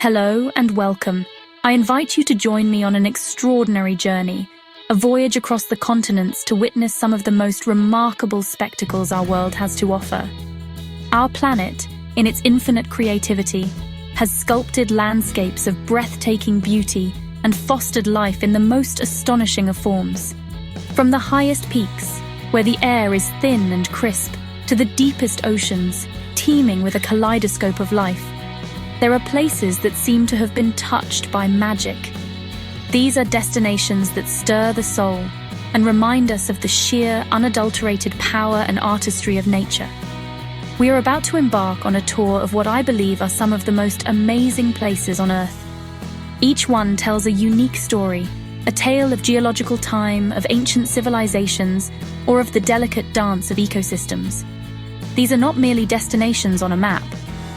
Hello and welcome. I invite you to join me on an extraordinary journey, a voyage across the continents to witness some of the most remarkable spectacles our world has to offer. Our planet, in its infinite creativity, has sculpted landscapes of breathtaking beauty and fostered life in the most astonishing of forms. From the highest peaks, where the air is thin and crisp, to the deepest oceans, teeming with a kaleidoscope of life, there are places that seem to have been touched by magic. These are destinations that stir the soul and remind us of the sheer, unadulterated power and artistry of nature. We are about to embark on a tour of what I believe are some of the most amazing places on Earth. Each one tells a unique story, a tale of geological time, of ancient civilizations, or of the delicate dance of ecosystems. These are not merely destinations on a map.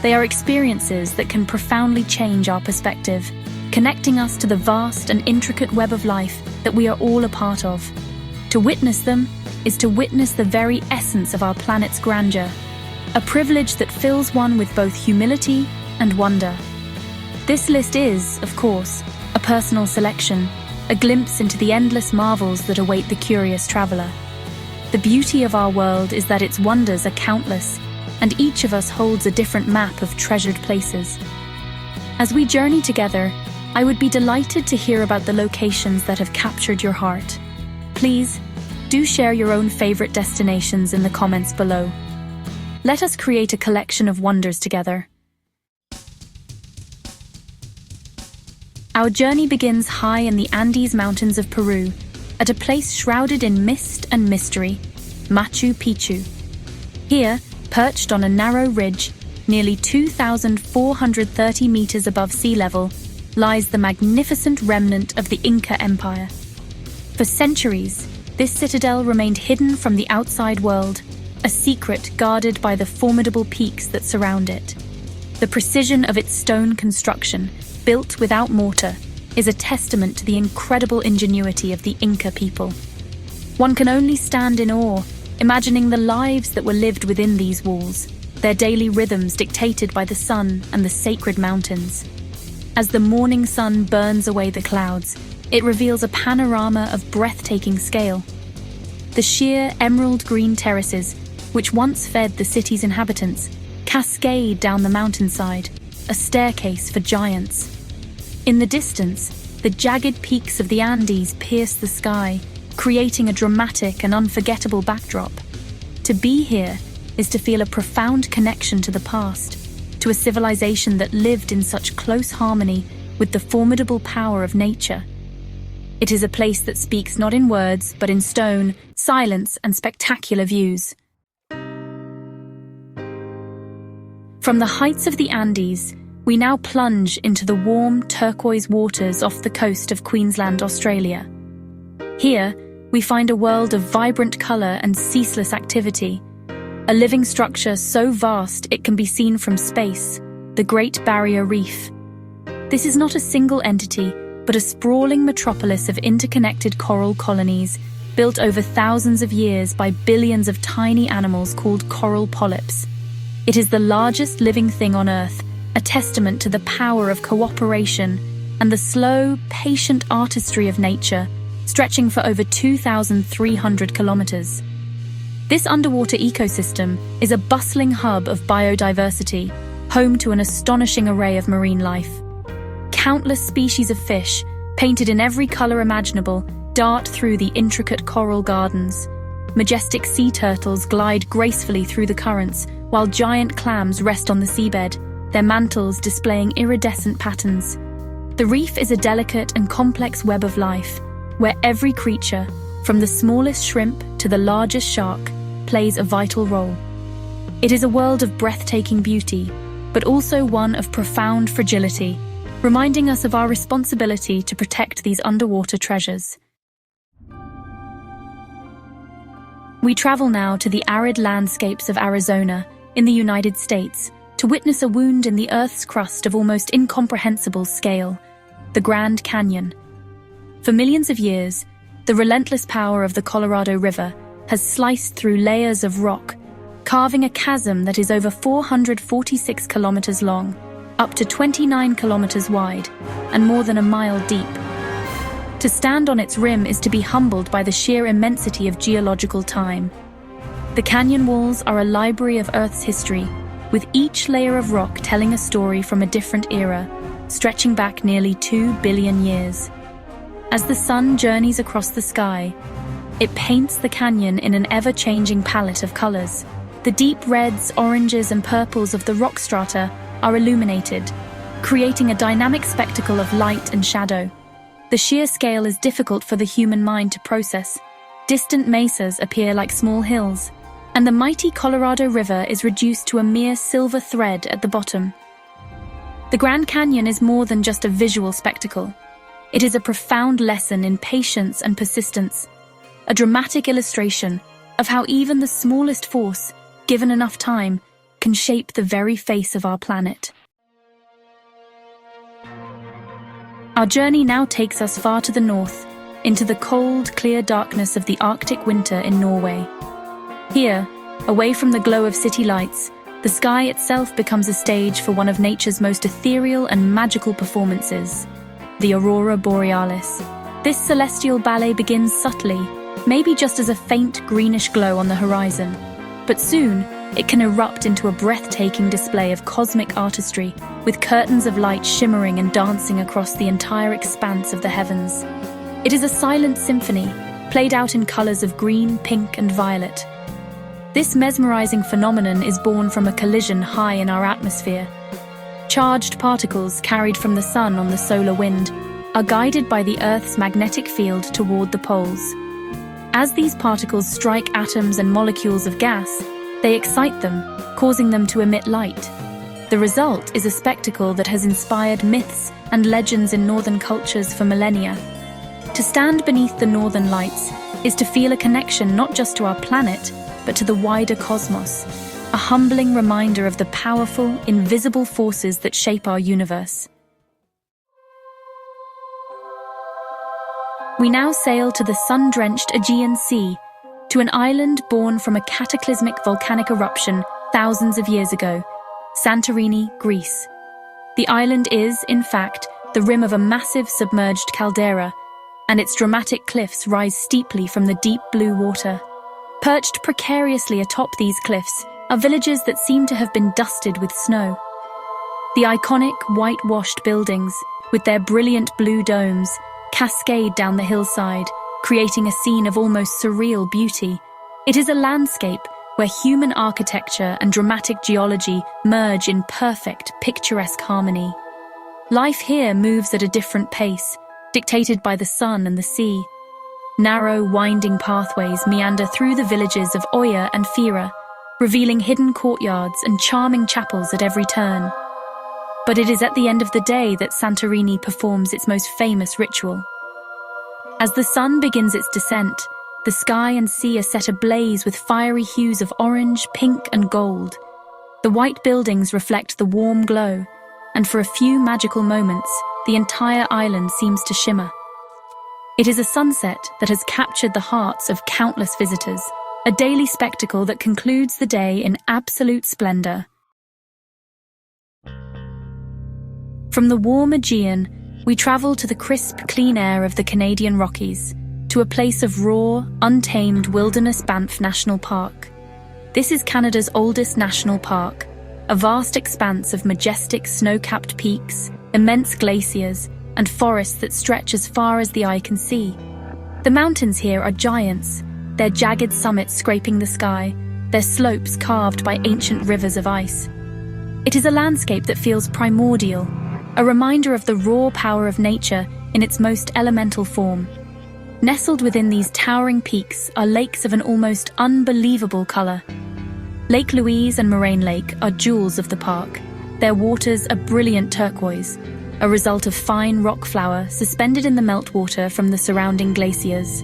They are experiences that can profoundly change our perspective, connecting us to the vast and intricate web of life that we are all a part of. To witness them is to witness the very essence of our planet's grandeur, a privilege that fills one with both humility and wonder. This list is, of course, a personal selection, a glimpse into the endless marvels that await the curious traveler. The beauty of our world is that its wonders are countless, and each of us holds a different map of treasured places. As we journey together, I would be delighted to hear about the locations that have captured your heart. Please, do share your own favorite destinations in the comments below. Let us create a collection of wonders together. Our journey begins high in the Andes Mountains of Peru, at a place shrouded in mist and mystery, Machu Picchu. Here, perched on a narrow ridge, nearly 2,430 meters above sea level, lies the magnificent remnant of the Inca Empire. For centuries, this citadel remained hidden from the outside world, a secret guarded by the formidable peaks that surround it. The precision of its stone construction, built without mortar, is a testament to the incredible ingenuity of the Inca people. One can only stand in awe, imagining the lives that were lived within these walls, their daily rhythms dictated by the sun and the sacred mountains. As the morning sun burns away the clouds, it reveals a panorama of breathtaking scale. The sheer emerald green terraces, which once fed the city's inhabitants, cascade down the mountainside, a staircase for giants. In the distance, the jagged peaks of the Andes pierce the sky, creating a dramatic and unforgettable backdrop. To be here is to feel a profound connection to the past, to a civilization that lived in such close harmony with the formidable power of nature. It is a place that speaks not in words, but in stone, silence, and spectacular views. From the heights of the Andes, we now plunge into the warm turquoise waters off the coast of Queensland, Australia. Here, we find a world of vibrant colour and ceaseless activity, a living structure so vast it can be seen from space, the Great Barrier Reef. This is not a single entity, but a sprawling metropolis of interconnected coral colonies, built over thousands of years by billions of tiny animals called coral polyps. It is the largest living thing on Earth, a testament to the power of cooperation and the slow, patient artistry of nature, stretching for over 2,300 kilometers. This underwater ecosystem is a bustling hub of biodiversity, home to an astonishing array of marine life. Countless species of fish, painted in every color imaginable, dart through the intricate coral gardens. Majestic sea turtles glide gracefully through the currents, while giant clams rest on the seabed, their mantles displaying iridescent patterns. The reef is a delicate and complex web of life, where every creature, from the smallest shrimp to the largest shark, plays a vital role. It is a world of breathtaking beauty, but also one of profound fragility, reminding us of our responsibility to protect these underwater treasures. We travel now to the arid landscapes of Arizona, in the United States, to witness a wound in the Earth's crust of almost incomprehensible scale, the Grand Canyon. For millions of years, the relentless power of the Colorado River has sliced through layers of rock, carving a chasm that is over 446 kilometers long. up to 29 kilometers wide and more than a mile deep. To stand on its rim is to be humbled by the sheer immensity of geological time. The canyon walls are a library of Earth's history, with each layer of rock telling a story from a different era, stretching back nearly 2 billion years. As the sun journeys across the sky, it paints the canyon in an ever-changing palette of colors. The deep reds, oranges, and purples of the rock strata are illuminated, creating a dynamic spectacle of light and shadow. The sheer scale is difficult for the human mind to process. Distant mesas appear like small hills, and the mighty Colorado River is reduced to a mere silver thread at the bottom. The Grand Canyon is more than just a visual spectacle. It is a profound lesson in patience and persistence, a dramatic illustration of how even the smallest force, given enough time, can shape the very face of our planet. Our journey now takes us far to the north, into the cold, clear darkness of the Arctic winter in Norway. Here, away from the glow of city lights, the sky itself becomes a stage for one of nature's most ethereal and magical performances, the Aurora Borealis. This celestial ballet begins subtly, maybe just as a faint greenish glow on the horizon, but soon it can erupt into a breathtaking display of cosmic artistry, with curtains of light shimmering and dancing across the entire expanse of the heavens. It is a silent symphony, played out in colors of green, pink, and violet. This mesmerizing phenomenon is born from a collision high in our atmosphere. Charged particles carried from the sun on the solar wind are guided by the Earth's magnetic field toward the poles. As these particles strike atoms and molecules of gas, they excite them, causing them to emit light. The result is a spectacle that has inspired myths and legends in northern cultures for millennia. To stand beneath the northern lights is to feel a connection not just to our planet, but to the wider cosmos, a humbling reminder of the powerful, invisible forces that shape our universe. We now sail to the sun-drenched Aegean Sea, to an island born from a cataclysmic volcanic eruption thousands of years ago, Santorini, Greece. The island is, in fact, the rim of a massive submerged caldera, and its dramatic cliffs rise steeply from the deep blue water. Perched precariously atop these cliffs are villages that seem to have been dusted with snow. The iconic whitewashed buildings, with their brilliant blue domes, cascade down the hillside, creating a scene of almost surreal beauty. It is a landscape where human architecture and dramatic geology merge in perfect, picturesque harmony. Life here moves at a different pace, dictated by the sun and the sea. Narrow, winding pathways meander through the villages of Oya and Fira, revealing hidden courtyards and charming chapels at every turn. But it is at the end of the day that Santorini performs its most famous ritual. As the sun begins its descent, the sky and sea are set ablaze with fiery hues of orange, pink, and gold. The white buildings reflect the warm glow, and for a few magical moments, the entire island seems to shimmer. It is a sunset that has captured the hearts of countless visitors, a daily spectacle that concludes the day in absolute splendor. From the warm Aegean, we travel to the crisp, clean air of the Canadian Rockies, to a place of raw, untamed wilderness Banff National Park. This is Canada's oldest national park, a vast expanse of majestic snow-capped peaks, immense glaciers, and forests that stretch as far as the eye can see. The mountains here are giants, their jagged summits scraping the sky, their slopes carved by ancient rivers of ice. It is a landscape that feels primordial, a reminder of the raw power of nature in its most elemental form. Nestled within these towering peaks are lakes of an almost unbelievable color. Lake Louise and Moraine Lake are jewels of the park. Their waters are brilliant turquoise, a result of fine rock flour suspended in the meltwater from the surrounding glaciers.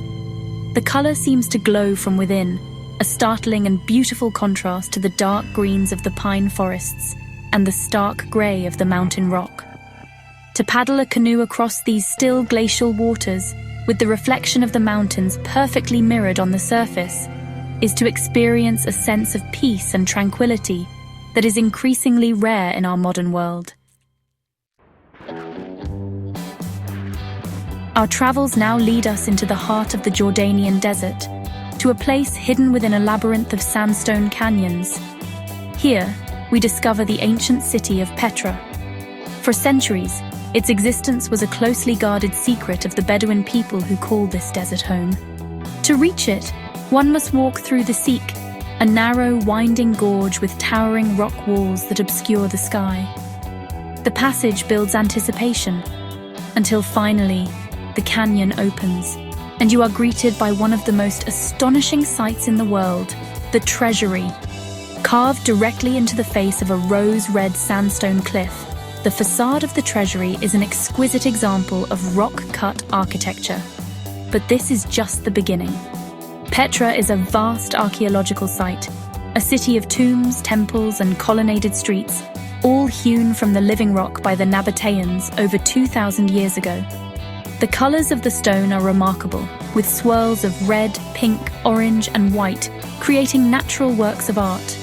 The color seems to glow from within, a startling and beautiful contrast to the dark greens of the pine forests and the stark gray of the mountain rock. To paddle a canoe across these still glacial waters, with the reflection of the mountains perfectly mirrored on the surface, is to experience a sense of peace and tranquility that is increasingly rare in our modern world. Our travels now lead us into the heart of the Jordanian desert, to a place hidden within a labyrinth of sandstone canyons. Here, we discover the ancient city of Petra. For centuries, its existence was a closely guarded secret of the Bedouin people who call this desert home. To reach it, one must walk through the Seek, a narrow, winding gorge with towering rock walls that obscure the sky. The passage builds anticipation, until finally, the canyon opens, and you are greeted by one of the most astonishing sights in the world, the Treasury. Carved directly into the face of a rose-red sandstone cliff, the facade of the Treasury is an exquisite example of rock-cut architecture. But this is just the beginning. Petra is a vast archaeological site, a city of tombs, temples, and colonnaded streets, all hewn from the living rock by the Nabateans over 2,000 years ago. The colors of the stone are remarkable, with swirls of red, pink, orange, and white, creating natural works of art.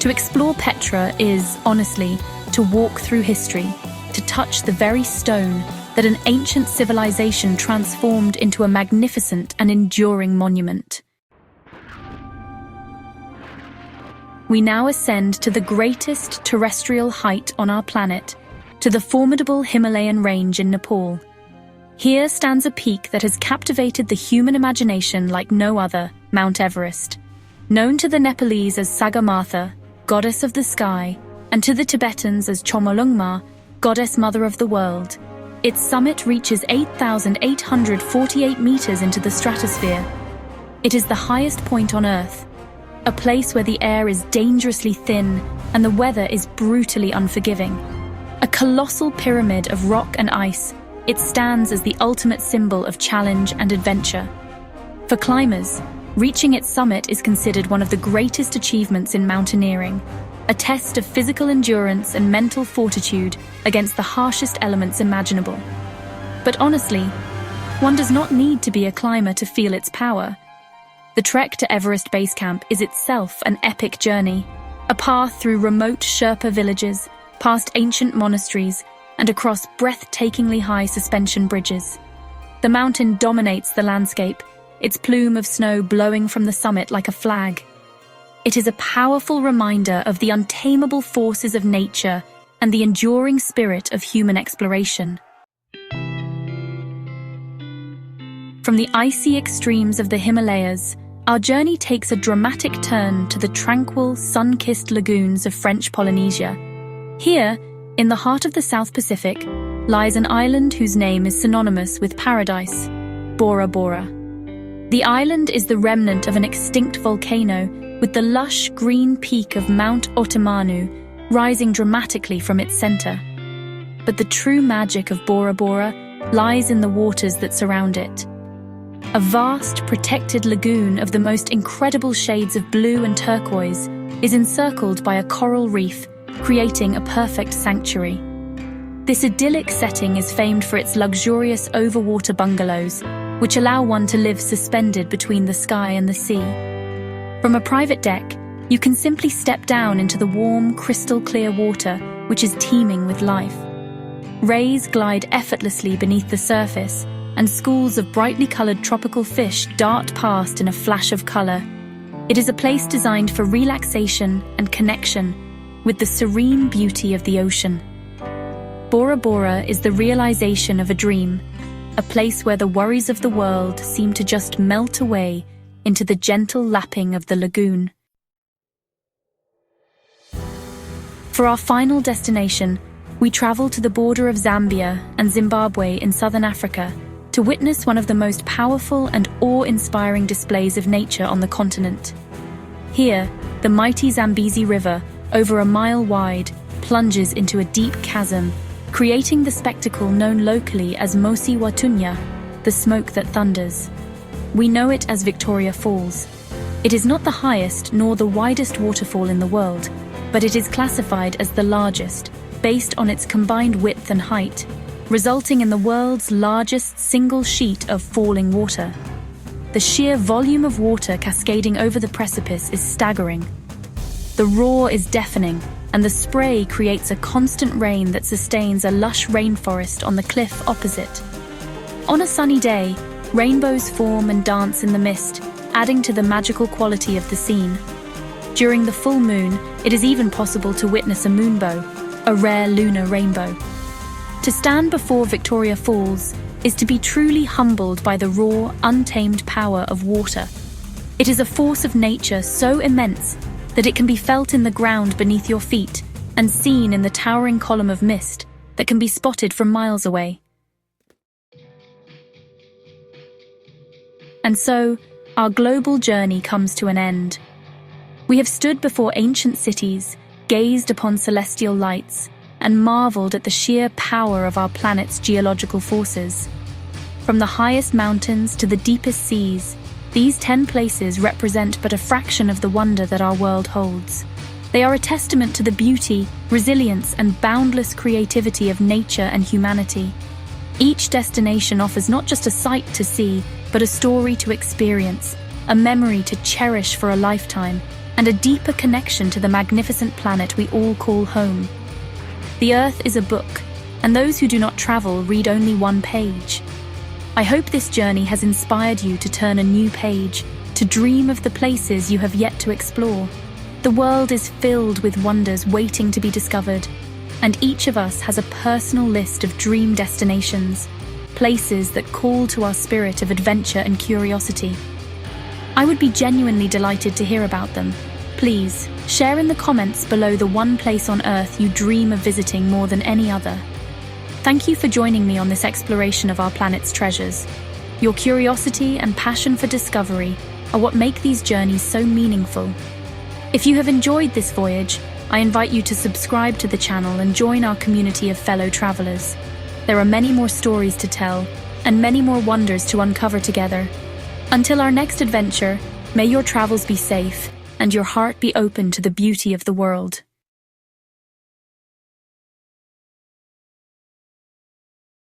To explore Petra is, honestly, to walk through history, to touch the very stone that an ancient civilization transformed into a magnificent and enduring monument. We now ascend to the greatest terrestrial height on our planet, to the formidable Himalayan range in Nepal. Here stands a peak that has captivated the human imagination like no other, Mount Everest. Known to the Nepalese as Sagarmatha, goddess of the sky, and to the Tibetans as Chomolungma, goddess mother of the world, its summit reaches 8,848 meters into the stratosphere. It is the highest point on Earth, a place where the air is dangerously thin and the weather is brutally unforgiving. A colossal pyramid of rock and ice, it stands as the ultimate symbol of challenge and adventure. For climbers, reaching its summit is considered one of the greatest achievements in mountaineering, a test of physical endurance and mental fortitude against the harshest elements imaginable. But honestly, one does not need to be a climber to feel its power. The trek to Everest Base Camp is itself an epic journey, a path through remote Sherpa villages, past ancient monasteries, and across breathtakingly high suspension bridges. The mountain dominates the landscape, its plume of snow blowing from the summit like a flag. It is a powerful reminder of the untamable forces of nature and the enduring spirit of human exploration. From the icy extremes of the Himalayas, our journey takes a dramatic turn to the tranquil, sun-kissed lagoons of French Polynesia. Here, in the heart of the South Pacific, lies an island whose name is synonymous with paradise, Bora Bora. The island is the remnant of an extinct volcano, with the lush green peak of Mount Otomanu rising dramatically from its center. But the true magic of Bora Bora lies in the waters that surround it. A vast, protected lagoon of the most incredible shades of blue and turquoise is encircled by a coral reef, creating a perfect sanctuary. This idyllic setting is famed for its luxurious overwater bungalows, which allow one to live suspended between the sky and the sea. From a private deck, you can simply step down into the warm, crystal-clear water, which is teeming with life. Rays glide effortlessly beneath the surface, and schools of brightly colored tropical fish dart past in a flash of color. It is a place designed for relaxation and connection with the serene beauty of the ocean. Bora Bora is the realization of a dream, a place where the worries of the world seem to just melt away into the gentle lapping of the lagoon. For our final destination, we travel to the border of Zambia and Zimbabwe in southern Africa to witness one of the most powerful and awe-inspiring displays of nature on the continent. Here, the mighty Zambezi River, over a mile wide, plunges into a deep chasm, creating the spectacle known locally as Mosi Watunya, the smoke that thunders. We know it as Victoria Falls. It is not the highest nor the widest waterfall in the world, but it is classified as the largest, based on its combined width and height, resulting in the world's largest single sheet of falling water. The sheer volume of water cascading over the precipice is staggering. The roar is deafening, and the spray creates a constant rain that sustains a lush rainforest on the cliff opposite. On a sunny day, rainbows form and dance in the mist, adding to the magical quality of the scene. During the full moon, it is even possible to witness a moonbow, a rare lunar rainbow. To stand before Victoria Falls is to be truly humbled by the raw, untamed power of water. It is a force of nature so immense that it can be felt in the ground beneath your feet and seen in the towering column of mist that can be spotted from miles away. And so, our global journey comes to an end. We have stood before ancient cities, gazed upon celestial lights, and marveled at the sheer power of our planet's geological forces. From the highest mountains to the deepest seas, these 10 places represent but a fraction of the wonder that our world holds. They are a testament to the beauty, resilience, and boundless creativity of nature and humanity. Each destination offers not just a sight to see, but a story to experience, a memory to cherish for a lifetime, and a deeper connection to the magnificent planet we all call home. The Earth is a book, and those who do not travel read only one page. I hope this journey has inspired you to turn a new page, to dream of the places you have yet to explore. The world is filled with wonders waiting to be discovered, and each of us has a personal list of dream destinations, places that call to our spirit of adventure and curiosity. I would be genuinely delighted to hear about them. Please, share in the comments below the one place on Earth you dream of visiting more than any other. Thank you for joining me on this exploration of our planet's treasures. Your curiosity and passion for discovery are what make these journeys so meaningful. If you have enjoyed this voyage, I invite you to subscribe to the channel and join our community of fellow travelers. There are many more stories to tell, and many more wonders to uncover together. Until our next adventure, may your travels be safe, and your heart be open to the beauty of the world.